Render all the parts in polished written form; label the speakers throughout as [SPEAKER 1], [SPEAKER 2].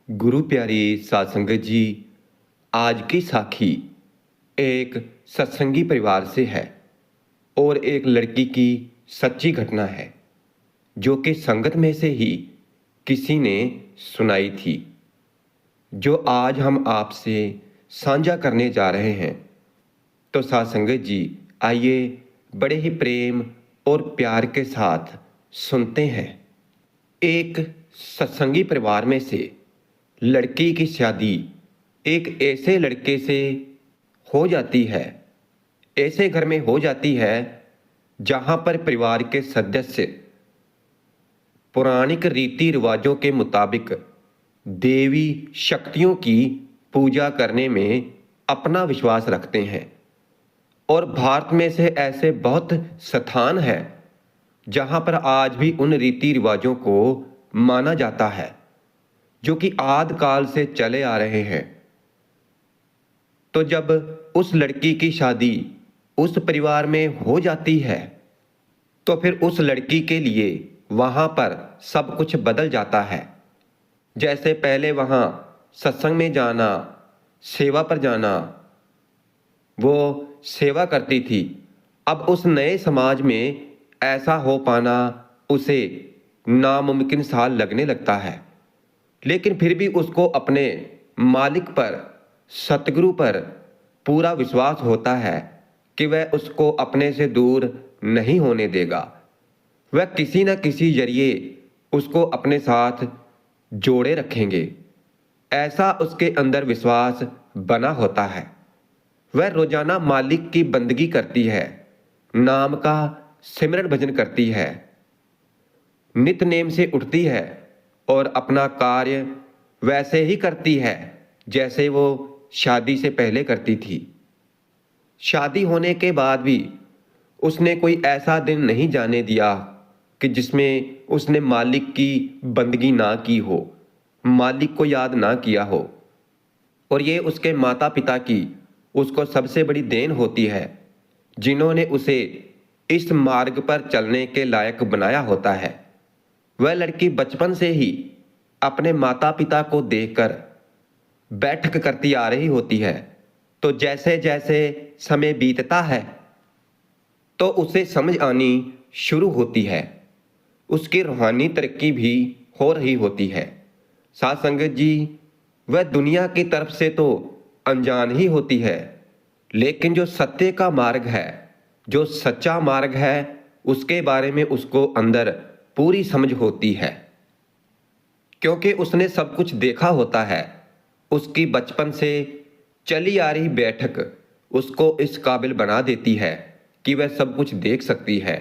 [SPEAKER 1] गुरु प्यारी साध संगत जी, आज की साखी एक सत्संगी परिवार से है और एक लड़की की सच्ची घटना है जो कि संगत में से ही किसी ने सुनाई थी, जो आज हम आपसे साझा करने जा रहे हैं। तो साध संगत जी, आइए बड़े ही प्रेम और प्यार के साथ सुनते हैं। एक सत्संगी परिवार में से लड़की की शादी एक ऐसे लड़के से हो जाती है, ऐसे घर में हो जाती है जहां पर परिवार के सदस्य पौराणिक रीति रिवाजों के मुताबिक देवी शक्तियों की पूजा करने में अपना विश्वास रखते हैं। और भारत में से ऐसे बहुत स्थान हैं जहां पर आज भी उन रीति रिवाजों को माना जाता है जो कि आदि काल से चले आ रहे हैं। तो जब उस लड़की की शादी उस परिवार में हो जाती है तो फिर उस लड़की के लिए वहां पर सब कुछ बदल जाता है। जैसे पहले वहां सत्संग में जाना, सेवा पर जाना, वो सेवा करती थी। अब उस नए समाज में ऐसा हो पाना उसे नामुमकिन सा लगने लगता है, लेकिन फिर भी उसको अपने मालिक पर, सतगुरु पर पूरा विश्वास होता है कि वह उसको अपने से दूर नहीं होने देगा। वह किसी न किसी जरिए उसको अपने साथ जोड़े रखेंगे, ऐसा उसके अंदर विश्वास बना होता है। वह रोजाना मालिक की बंदगी करती है, नाम का सिमरन भजन करती है, नित नेम से उठती है और अपना कार्य वैसे ही करती है जैसे वो शादी से पहले करती थी। शादी होने के बाद भी उसने कोई ऐसा दिन नहीं जाने दिया कि जिसमें उसने मालिक की बंदगी ना की हो, मालिक को याद ना किया हो। और ये उसके माता पिता की उसको सबसे बड़ी देन होती है, जिन्होंने उसे इस मार्ग पर चलने के लायक बनाया होता है। वह लड़की बचपन से ही अपने माता पिता को देखकर बैठक करती आ रही होती है। तो जैसे जैसे समय बीतता है तो उसे समझ आनी शुरू होती है, उसकी रूहानी तरक्की भी हो रही होती है। साध संगत जी, वह दुनिया की तरफ से तो अनजान ही होती है, लेकिन जो सत्य का मार्ग है, जो सच्चा मार्ग है, उसके बारे में उसको अंदर पूरी समझ होती है, क्योंकि उसने सब कुछ देखा होता है। उसकी बचपन से चली आ रही बैठक उसको इस काबिल बना देती है कि वह सब कुछ देख सकती है,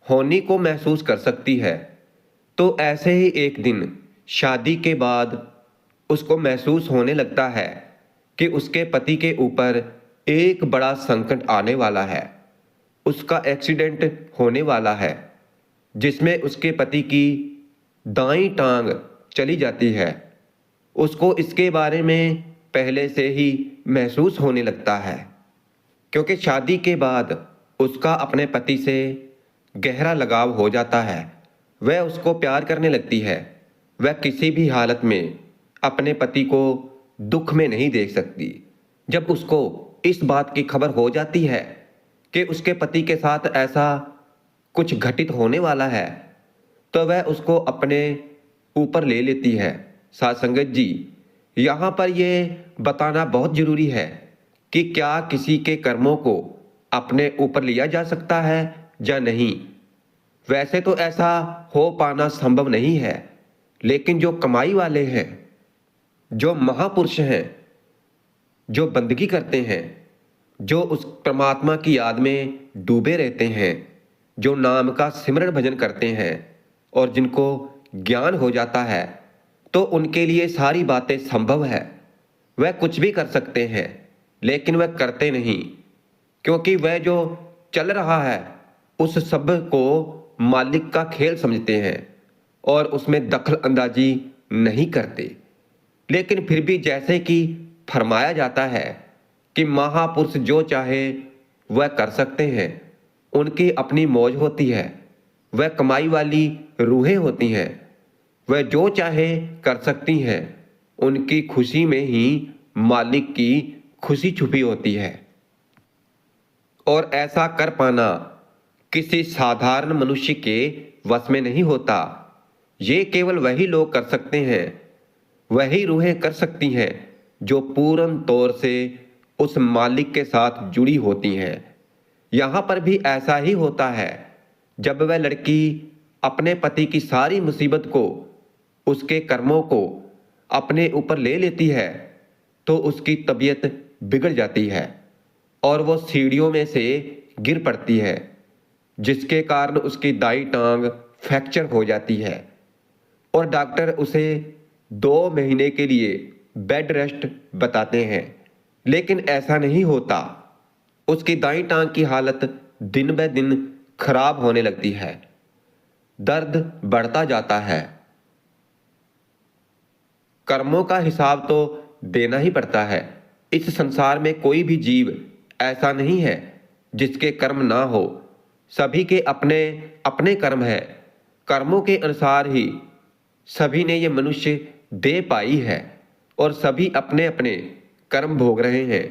[SPEAKER 1] होनी को महसूस कर सकती है। तो ऐसे ही एक दिन शादी के बाद उसको महसूस होने लगता है कि उसके पति के ऊपर एक बड़ा संकट आने वाला है। उसका एक्सीडेंट होने वाला है जिसमें उसके पति की दाईं टांग चली जाती है। उसको इसके बारे में पहले से ही महसूस होने लगता है, क्योंकि शादी के बाद उसका अपने पति से गहरा लगाव हो जाता है। वह उसको प्यार करने लगती है। वह किसी भी हालत में अपने पति को दुख में नहीं देख सकती। जब उसको इस बात की खबर हो जाती है कि उसके पति के साथ ऐसा कुछ घटित होने वाला है, तो वह उसको अपने ऊपर ले लेती है। साध संगत जी, यहाँ पर यह बताना बहुत जरूरी है कि क्या किसी के कर्मों को अपने ऊपर लिया जा सकता है या नहीं। वैसे तो ऐसा हो पाना संभव नहीं है, लेकिन जो कमाई वाले हैं, जो महापुरुष हैं, जो बंदगी करते हैं, जो उस परमात्मा की याद में डूबे रहते हैं, जो नाम का सिमरन भजन करते हैं और जिनको ज्ञान हो जाता है, तो उनके लिए सारी बातें संभव है। वह कुछ भी कर सकते हैं, लेकिन वह करते नहीं, क्योंकि वह जो चल रहा है उस सब को मालिक का खेल समझते हैं और उसमें दखल अंदाजी नहीं करते। लेकिन फिर भी जैसे कि फरमाया जाता है कि महापुरुष जो चाहे वह कर सकते हैं, उनकी अपनी मौज होती है, वह कमाई वाली रूहें होती हैं, वह जो चाहे कर सकती हैं। उनकी खुशी में ही मालिक की खुशी छुपी होती है। और ऐसा कर पाना किसी साधारण मनुष्य के वश में नहीं होता। ये केवल वही लोग कर सकते हैं, वही रूहें कर सकती हैं जो पूर्ण तौर से उस मालिक के साथ जुड़ी होती हैं। यहाँ पर भी ऐसा ही होता है। जब वह लड़की अपने पति की सारी मुसीबत को, उसके कर्मों को अपने ऊपर ले लेती है, तो उसकी तबीयत बिगड़ जाती है और वो सीढ़ियों में से गिर पड़ती है, जिसके कारण उसकी दाई टांग फ्रैक्चर हो जाती है और डॉक्टर उसे 2 महीने के लिए बेड रेस्ट बताते हैं। लेकिन ऐसा नहीं होता। उसकी दाई टांग की हालत दिन ब दिन खराब होने लगती है, दर्द बढ़ता जाता है। कर्मों का हिसाब तो देना ही पड़ता है। इस संसार में कोई भी जीव ऐसा नहीं है जिसके कर्म ना हो। सभी के अपने अपने कर्म है। कर्मों के अनुसार ही सभी ने ये मनुष्य दे पाई है और सभी अपने अपने कर्म भोग रहे हैं।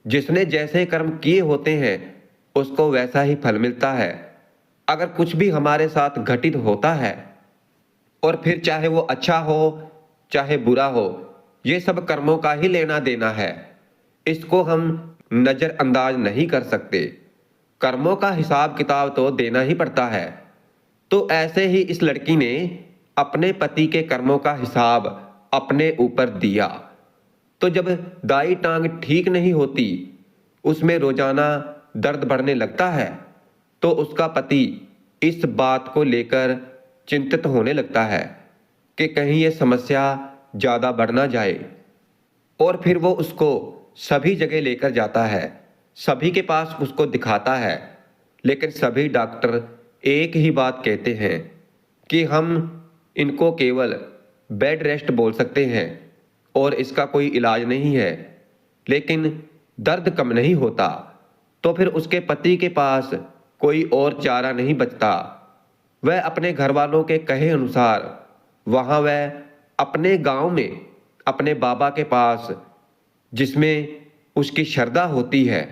[SPEAKER 1] जिसने जैसे कर्म किए होते हैं उसको वैसा ही फल मिलता है। अगर कुछ भी हमारे साथ घटित होता है, और फिर चाहे वो अच्छा हो चाहे बुरा हो, ये सब कर्मों का ही लेना देना है। इसको हम नजरअंदाज नहीं कर सकते। कर्मों का हिसाब किताब तो देना ही पड़ता है। तो ऐसे ही इस लड़की ने अपने पति के कर्मों का हिसाब अपने ऊपर दिया। तो जब दाई टांग ठीक नहीं होती, उसमें रोजाना दर्द बढ़ने लगता है, तो उसका पति इस बात को लेकर चिंतित होने लगता है कि कहीं ये समस्या ज्यादा बढ़ ना जाए। और फिर वो उसको सभी जगह लेकर जाता है, सभी के पास उसको दिखाता है। लेकिन सभी डॉक्टर एक ही बात कहते हैं कि हम इनको केवल बेड रेस्ट बोल सकते हैं और इसका कोई इलाज नहीं है। लेकिन दर्द कम नहीं होता। तो फिर उसके पति के पास कोई और चारा नहीं बचता। वह अपने घर वालों के कहे अनुसार वहां वह अपने गांव में अपने बाबा के पास, जिसमें उसकी श्रद्धा होती है,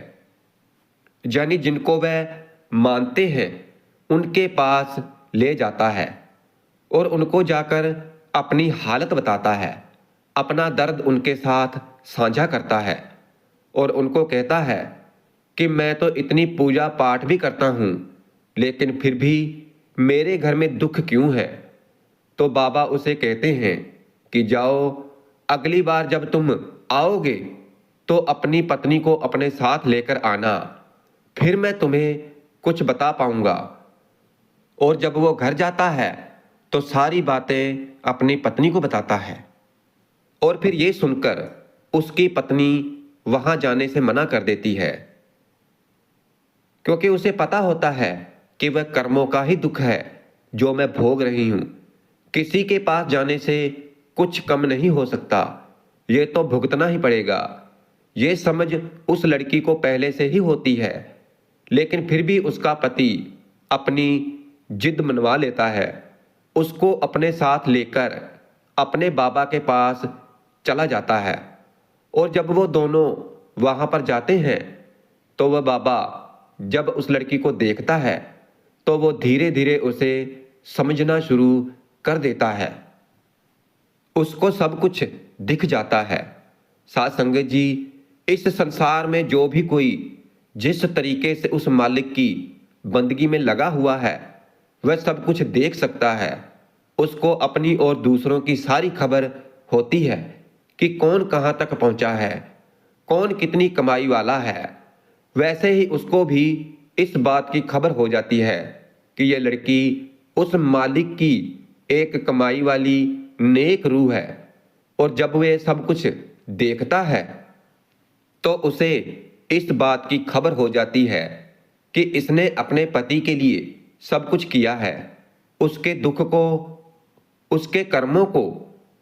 [SPEAKER 1] यानी जिनको वह मानते हैं, उनके पास ले जाता है और उनको जाकर अपनी हालत बताता है, अपना दर्द उनके साथ साझा करता है और उनको कहता है कि मैं तो इतनी पूजा पाठ भी करता हूं, लेकिन फिर भी मेरे घर में दुख क्यों है। तो बाबा उसे कहते हैं कि जाओ, अगली बार जब तुम आओगे तो अपनी पत्नी को अपने साथ लेकर आना, फिर मैं तुम्हें कुछ बता पाऊंगा। और जब वो घर जाता है तो सारी बातें अपनी पत्नी को बताता है। और फिर ये सुनकर उसकी पत्नी वहां जाने से मना कर देती है, क्योंकि उसे पता होता है कि वह कर्मों का ही दुख है जो मैं भोग रही हूं। किसी के पास जाने से कुछ कम नहीं हो सकता, ये तो भुगतना ही पड़ेगा। ये समझ उस लड़की को पहले से ही होती है, लेकिन फिर भी उसका पति अपनी जिद मनवा लेता है। उसको अपने साथ लेकर अपने बाबा के पास चला जाता है। और जब वो दोनों वहां पर जाते हैं तो वह बाबा जब उस लड़की को देखता है तो वो धीरे धीरे उसे समझना शुरू कर देता है। उसको सब कुछ दिख जाता है। साथ संगत जी, इस संसार में जो भी कोई जिस तरीके से उस मालिक की बंदगी में लगा हुआ है, वह सब कुछ देख सकता है। उसको अपनी और दूसरों की सारी खबर होती है कि कौन कहां तक पहुंचा है, कौन कितनी कमाई वाला है। वैसे ही उसको भी इस बात की खबर हो जाती है कि यह लड़की उस मालिक की एक कमाई वाली नेक रूह है। और जब वह सब कुछ देखता है तो उसे इस बात की खबर हो जाती है कि इसने अपने पति के लिए सब कुछ किया है। उसके दुख को, उसके कर्मों को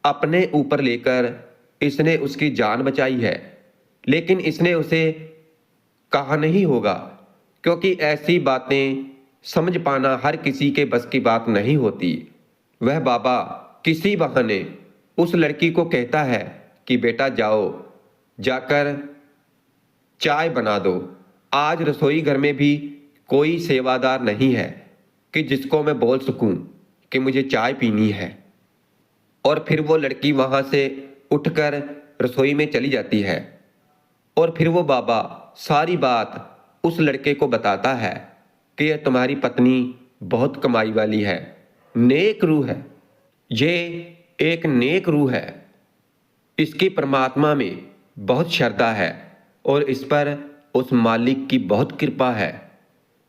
[SPEAKER 1] अपने ऊपर लेकर इसने उसकी जान बचाई है। लेकिन इसने उसे कहा नहीं होगा, क्योंकि ऐसी बातें समझ पाना हर किसी के बस की बात नहीं होती। वह बाबा किसी बहाने उस लड़की को कहता है कि बेटा जाओ, जाकर चाय बना दो। आज रसोई घर में भी कोई सेवादार नहीं है कि जिसको मैं बोल सकूं कि मुझे चाय पीनी है। और फिर वो लड़की वहां से उठकर रसोई में चली जाती है। और फिर वो बाबा सारी बात उस लड़के को बताता है कि यह तुम्हारी पत्नी बहुत कमाई वाली है, नेक रूह है। ये एक नेक रूह है, इसकी परमात्मा में बहुत श्रद्धा है और इस पर उस मालिक की बहुत कृपा है।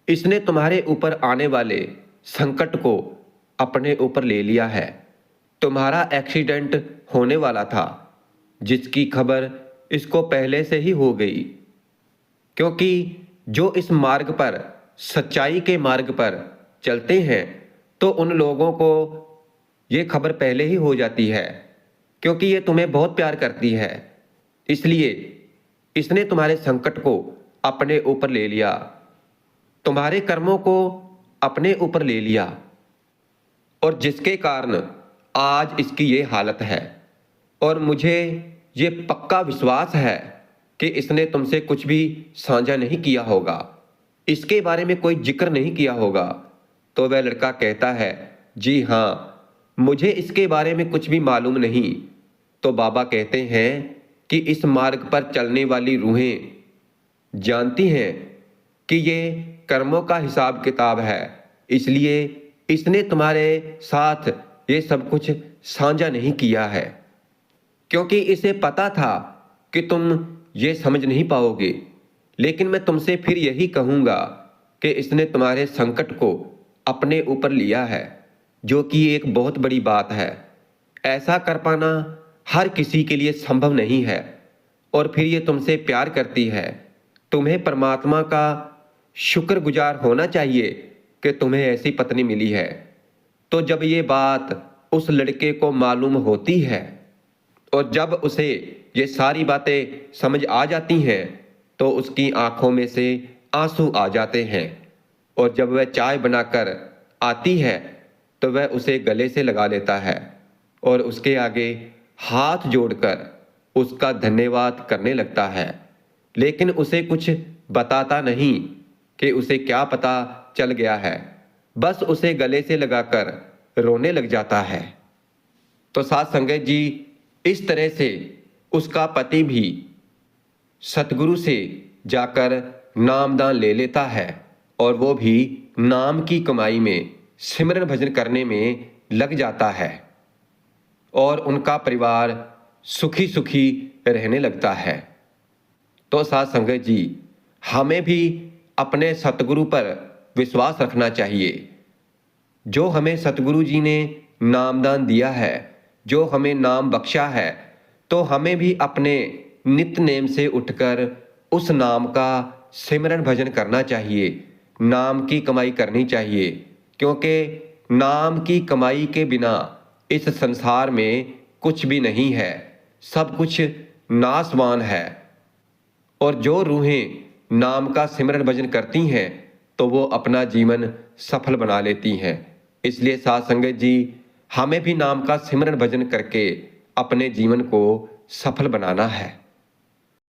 [SPEAKER 1] इसने तुम्हारे ऊपर आने वाले संकट को अपने ऊपर ले लिया है। तुम्हारा एक्सीडेंट होने वाला था, जिसकी खबर इसको पहले से ही हो गई, क्योंकि जो इस मार्ग पर, सच्चाई के मार्ग पर चलते हैं, तो उन लोगों को ये खबर पहले ही हो जाती है, क्योंकि ये तुम्हें बहुत प्यार करती है। इसलिए इसने तुम्हारे संकट को अपने ऊपर ले लिया, तुम्हारे कर्मों को अपने ऊपर ले लिया, और जिसके कारण आज इसकी ये हालत है। और मुझे ये पक्का विश्वास है कि इसने तुमसे कुछ भी साझा नहीं किया होगा, इसके बारे में कोई जिक्र नहीं किया होगा। तो वह लड़का कहता है, जी हाँ, मुझे इसके बारे में कुछ भी मालूम नहीं। तो बाबा कहते हैं कि इस मार्ग पर चलने वाली रूहें जानती हैं कि ये कर्मों का हिसाब किताब है, इसलिए इसने तुम्हारे साथ ये सब कुछ साझा नहीं किया है, क्योंकि इसे पता था कि तुम ये समझ नहीं पाओगे। लेकिन मैं तुमसे फिर यही कहूँगा कि इसने तुम्हारे संकट को अपने ऊपर लिया है, जो कि एक बहुत बड़ी बात है। ऐसा कर पाना हर किसी के लिए संभव नहीं है। और फिर ये तुमसे प्यार करती है। तुम्हें परमात्मा का शुक्रगुजार होना चाहिए कि तुम्हें ऐसी पत्नी मिली है। तो जब ये बात उस लड़के को मालूम होती है और जब उसे ये सारी बातें समझ आ जाती हैं, तो उसकी आंखों में से आंसू आ जाते हैं। और जब वह चाय बनाकर आती है तो वह उसे गले से लगा लेता है और उसके आगे हाथ जोड़कर उसका धन्यवाद करने लगता है। लेकिन उसे कुछ बताता नहीं कि उसे क्या पता चल गया है, बस उसे गले से लगाकर रोने लग जाता है। तो साथ संगत जी, इस तरह से उसका पति भी सतगुरु से जाकर नामदान ले लेता है और वो भी नाम की कमाई में, सिमरन भजन करने में लग जाता है और उनका परिवार सुखी सुखी रहने लगता है। तो साथ संगत जी, हमें भी अपने सतगुरु पर विश्वास रखना चाहिए। जो हमें सतगुरु जी ने नामदान दिया है, जो हमें नाम बख्शा है, तो हमें भी अपने नित्य नेम से उठकर उस नाम का सिमरन भजन करना चाहिए, नाम की कमाई करनी चाहिए। क्योंकि नाम की कमाई के बिना इस संसार में कुछ भी नहीं है, सब कुछ नाशवान है। और जो रूहें नाम का सिमरन भजन करती हैं तो वो अपना जीवन सफल बना लेती हैं। इसलिए साथ संगत जी, हमें भी नाम का सिमरन भजन करके अपने जीवन को सफल बनाना है।